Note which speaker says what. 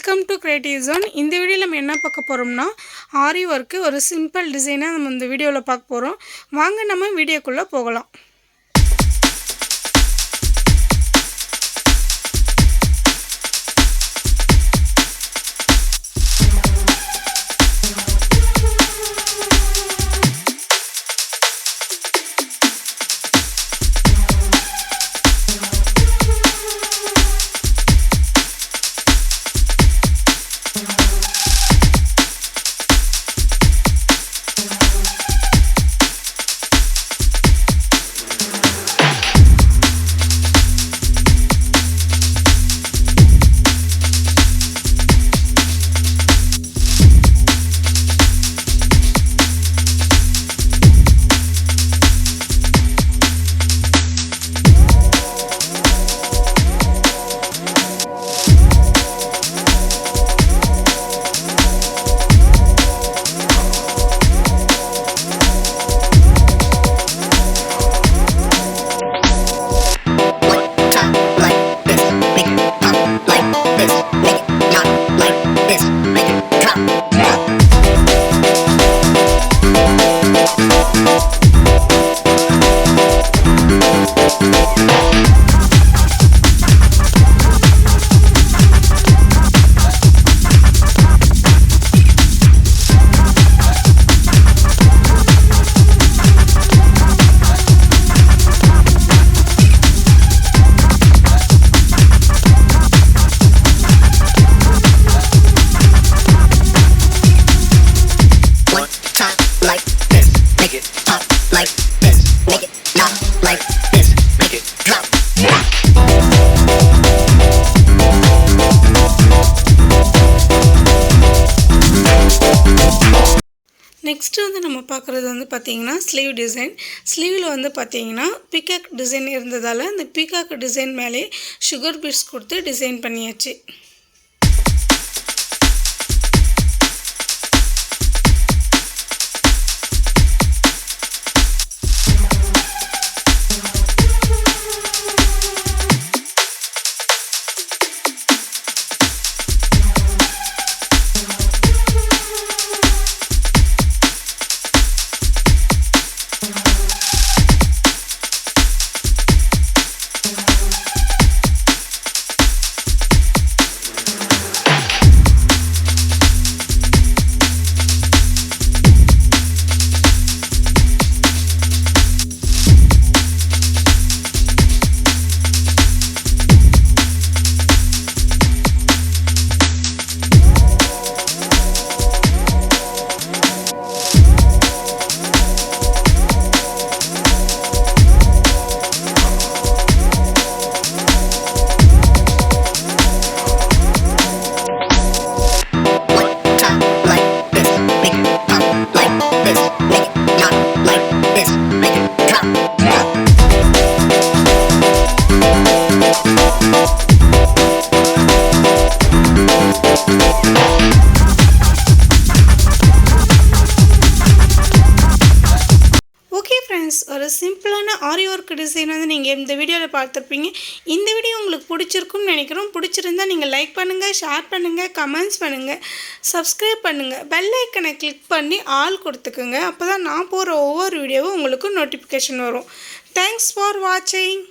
Speaker 1: Welcome to creative zone. இந்த வீடியோவில் நம்ம என்ன பார்க்க போகிறோம்னா ஆரி ஒர்க்கு ஒரு சிம்பிள் டிசைனாக நம்ம இந்த வீடியோவில் பார்க்க போகிறோம். வாங்க நம்ம வீடியோக்குள்ளே போகலாம். நெக்ஸ்ட்டு நம்ம பார்க்குறது பார்த்திங்கன்னா ஸ்லீவ் டிசைன். ஸ்லீவில் பார்த்திங்கன்னா பீகாக் டிசைன் இருந்ததால் அந்த பீகாக் டிசைன் மேலே சுகர் பீட்ஸ் கொடுத்து டிசைன் பண்ணியாச்சு. ஒரு சிம்பிளான ஆரி ஒர்க் டிசைன் நீங்கள் இந்த வீடியோவில் பார்த்துருப்பீங்க. இந்த வீடியோ உங்களுக்கு பிடிச்சிருக்கும்னு நினைக்கிறோம். பிடிச்சிருந்தால் நீங்கள் லைக் பண்ணுங்கள், ஷேர் பண்ணுங்கள், கமெண்ட்ஸ் பண்ணுங்கள், சப்ஸ்கிரைப் பண்ணுங்கள், பெல் ஐக்கனை கிளிக் பண்ணி ஆல் கொடுத்துக்குங்க. அப்போ தான் நான் போகிற ஒவ்வொரு வீடியோவும் உங்களுக்கு நோட்டிஃபிகேஷன் வரும். தேங்க்ஸ் ஃபார் வாட்சிங்.